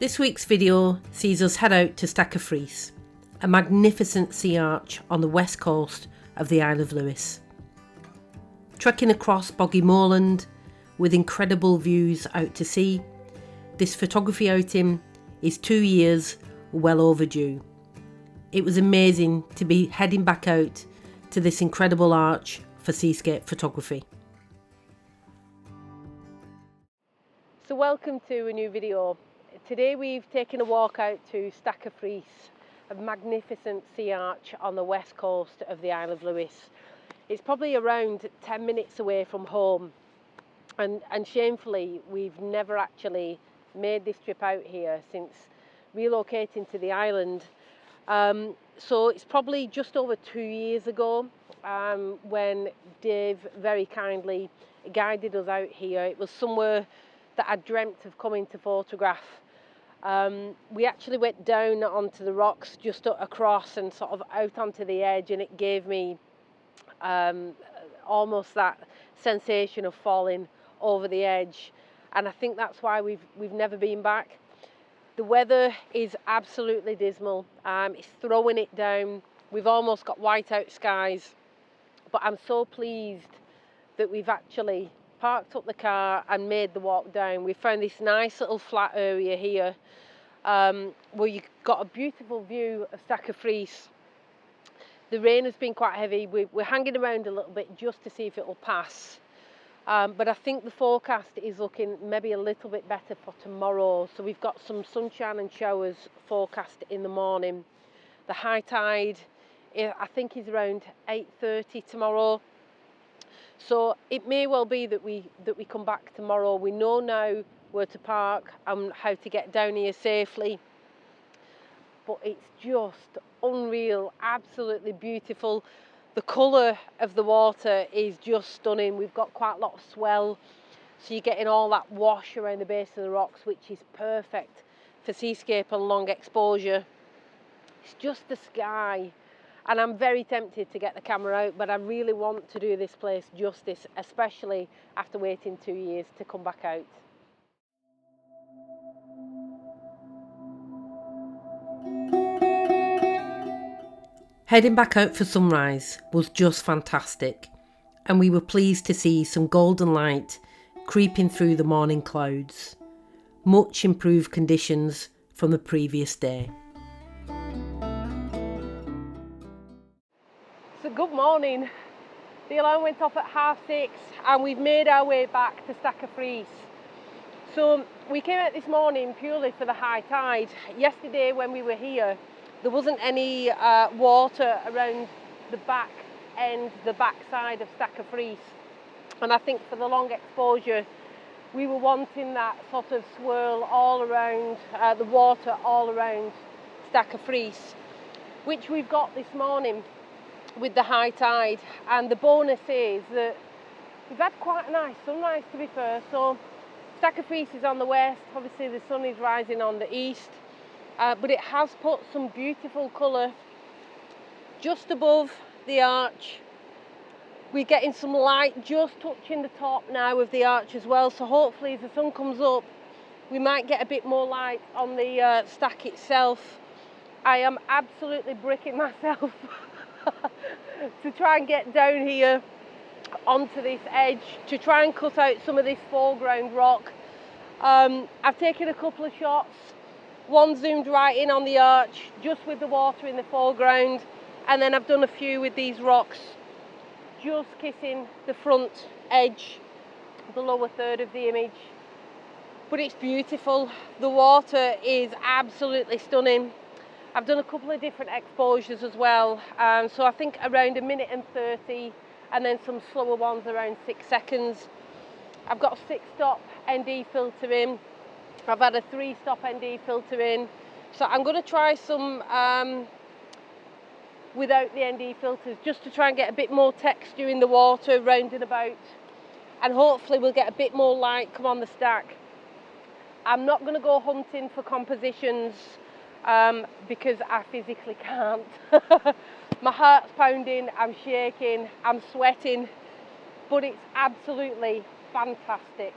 This week's video sees us head out to Stac, Phris, a magnificent sea arch on the west coast of the Isle of Lewis. Trekking across boggy moorland with incredible views out to sea, this photography outing is 2 years well overdue. It was amazing to be heading back out to this incredible arch for Seascape photography. So welcome to a new video. Today we've taken a walk out to Stac, Phris, a magnificent sea arch on the west coast of the Isle of Lewis. It's probably around 10 minutes away from home, and shamefully we've never actually made this trip out here since relocating to the island. So it's probably just over 2 years ago when Dave very kindly guided us out here. It was somewhere that I dreamt of coming to photograph. We actually went down onto the rocks just across and sort of out onto the edge, and it gave me almost that sensation of falling over the edge, and I think that's why we've never been back. The weather is absolutely dismal. It's throwing it down. We've almost got whiteout skies, but I'm so pleased that we've actually parked up the car and made the walk down. We found this nice little flat area here where you've got a beautiful view of Stac, Phris. The rain has been quite heavy. We're hanging around a little bit just to see if it will pass. But I think the forecast is looking maybe a little bit better for tomorrow. So we've got some sunshine and showers forecast in the morning. The high tide, I think, is around 8:30 tomorrow. So it may well be that we come back tomorrow. We know now where to park and how to get down here safely. But it's just unreal, absolutely beautiful. The colour of the water is just stunning. We've got quite a lot of swell, so you're getting all that wash around the base of the rocks, which is perfect for seascape and long exposure. It's just the sky. And I'm very tempted to get the camera out, but I really want to do this place justice, especially after waiting 2 years to come back out. Heading back out for sunrise was just fantastic, and we were pleased to see some golden light creeping through the morning clouds. Much improved conditions from the previous day. So good morning. The alarm went off at 6:30 and we've made our way back to Stac, Phris. So we came out this morning purely for the high tide. Yesterday when we were here, there wasn't any water around the back end, the back side of Stac, Phris. And I think for the long exposure, we were wanting that sort of swirl all around, the water all around Stac, Phris, which we've got this morning with the high tide. And the bonus is that we've had quite a nice sunrise, to be fair. So Stac, Phris is on the west, obviously the sun is rising on the east, but it has put some beautiful colour just above the arch. We're getting some light just touching the top now of the arch as well, so hopefully as the sun comes up we might get a bit more light on the Stac itself. I am absolutely bricking myself to try and get down here onto this edge to try and cut out some of this foreground rock. I've taken a couple of shots, one zoomed right in on the arch just with the water in the foreground, and then I've done a few with these rocks just kissing the front edge, the lower third of the image. But it's beautiful. The water is absolutely stunning. I've done a couple of different exposures as well, so I think around 1:30, and then some slower ones around 6 seconds. I've got a 6-stop ND filter in. I've had a 3-stop ND filter in, so I'm going to try some without the ND filters just to try and get a bit more texture in the water round and about, and hopefully we'll get a bit more light come on the Stac. I'm not going to go hunting for compositions because I physically can't. My heart's pounding, I'm shaking, I'm sweating, but it's absolutely fantastic.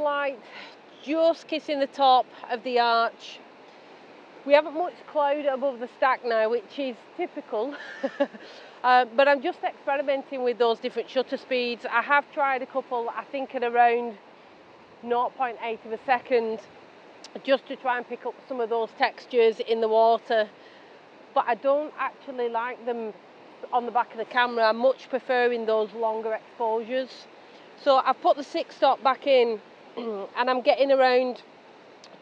light just kissing the top of the arch. We haven't much cloud above the stack now, which is typical. But I'm just experimenting with those different shutter speeds. I have tried a couple, I think at around 0.8 of a second, just to try and pick up some of those textures in the water. But I don't actually like them on the back of the camera. I'm much preferring those longer exposures. So I've put the 6-stop back in and I'm getting around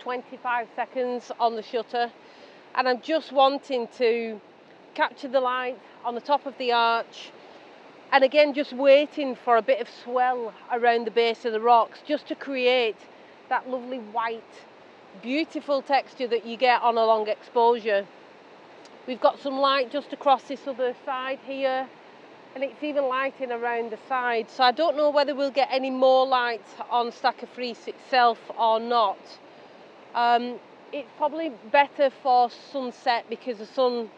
25 seconds on the shutter, and I'm just wanting to capture the light on the top of the arch, and again just waiting for a bit of swell around the base of the rocks just to create that lovely white, beautiful texture that you get on a long exposure. We've got some light just across this other side here, and it's even lighting around the side, so I don't know whether we'll get any more light on Stac Phris itself or not. It's probably better for sunset because the sun,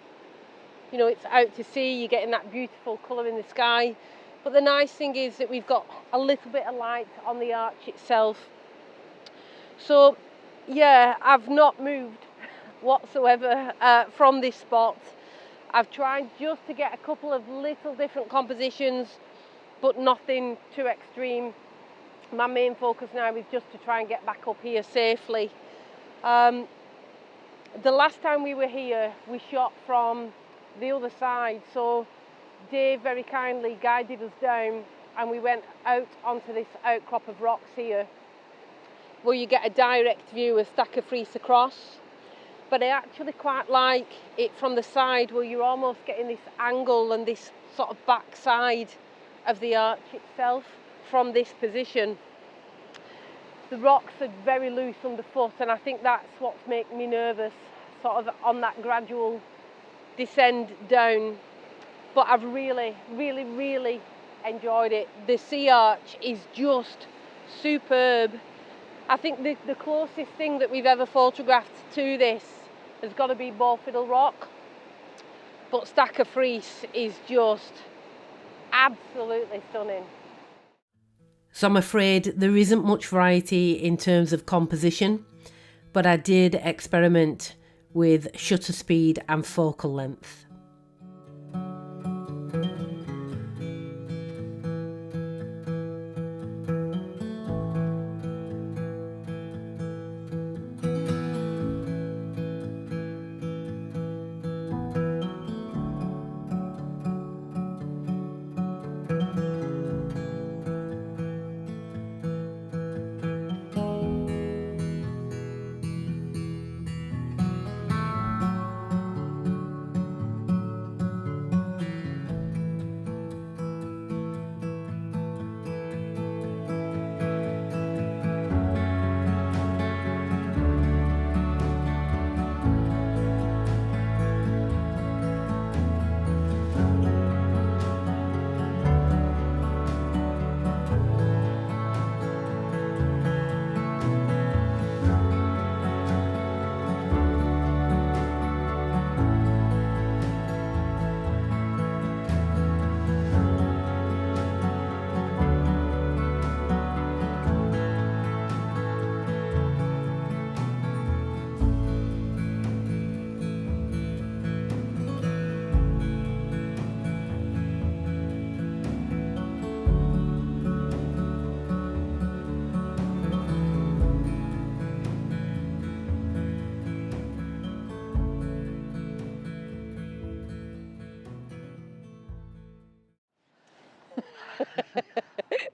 you know, it's out to sea, you're getting that beautiful colour in the sky. But the nice thing is that we've got a little bit of light on the arch itself. So yeah, I've not moved whatsoever from this spot. I've tried just to get a couple of little different compositions, but nothing too extreme. My main focus now is just to try and get back up here safely. The last time we were here, we shot from the other side, so Dave very kindly guided us down and we went out onto this outcrop of rocks here where you get a direct view of Stac Phris across. But I actually quite like it from the side where you're almost getting this angle and this sort of back side of the arch itself from this position. The rocks are very loose underfoot, and I think that's what's making me nervous, sort of on that gradual descend down. But I've really, really, really enjoyed it. The sea arch is just superb. I think the closest thing that we've ever photographed to this has got to be Fiddle Rock. But Stac Phris is just absolutely stunning. So I'm afraid there isn't much variety in terms of composition, but I did experiment with shutter speed and focal length.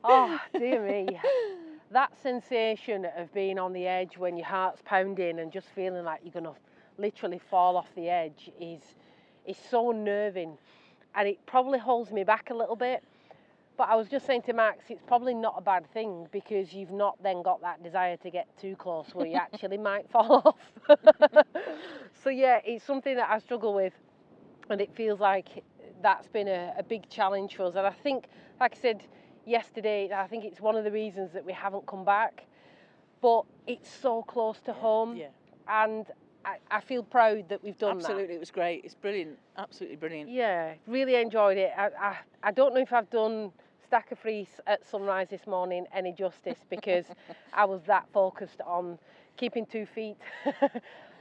Oh, dear me. That sensation of being on the edge when your heart's pounding and just feeling like you're going to literally fall off the edge is so unnerving, and it probably holds me back a little bit. But I was just saying to Max, it's probably not a bad thing because you've not then got that desire to get too close where you actually might fall off. So yeah, it's something that I struggle with, and it feels like that's been a big challenge for us. And I think, like I said yesterday, I think it's one of the reasons that we haven't come back, but it's so close to home. Yeah. And I feel proud that we've done Absolutely, that. it was great. It's brilliant. Absolutely brilliant. Yeah, really enjoyed it. I don't know if I've done Stac of Phris at sunrise this morning any justice, because I was that focused on keeping 2 feet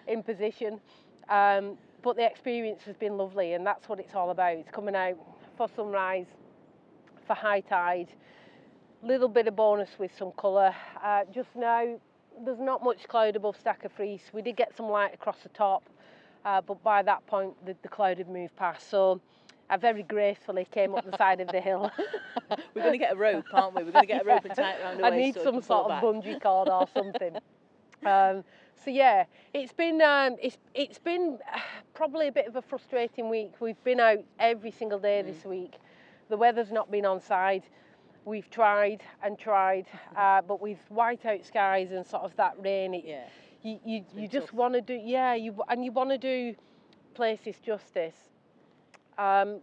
in position. But the experience has been lovely, and that's what it's all about. It's coming out for sunrise, for high tide, little bit of bonus with some colour. Just now, there's not much cloud above Stac of Phris. We did get some light across the top, but by that point, the cloud had moved past. So I very gracefully came up the side of the hill. We're going to get a rope, aren't we? We're going to get a rope and tie it around the waist. I need so some sort of bungee cord or something. So yeah, it's been probably a bit of a frustrating week. We've been out every single day this week. The weather's not been on side. We've tried and tried, but with whiteout skies and sort of that rain, you just want to do, you want to do places justice.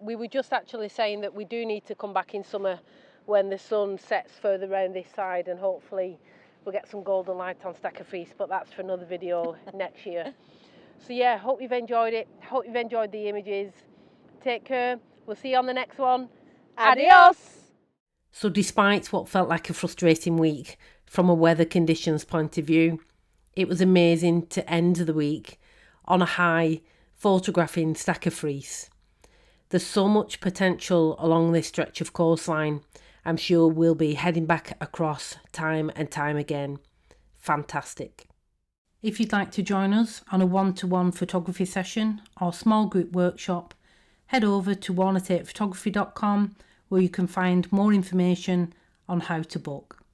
We were just actually saying that we do need to come back in summer when the sun sets further around this side, and hopefully we'll get some golden light on Stac of Phris, but that's for another video next year. So yeah, hope you've enjoyed it. Hope you've enjoyed the images. Take care. We'll see you on the next one. Adios! So despite what felt like a frustrating week from a weather conditions point of view, it was amazing to end the week on a high photographing Stac of Phris. There's so much potential along this stretch of coastline. I'm sure we'll be heading back across time and time again. Fantastic. If you'd like to join us on a one-to-one photography session or small group workshop, head over to warnertatephotography.com, where you can find more information on how to book.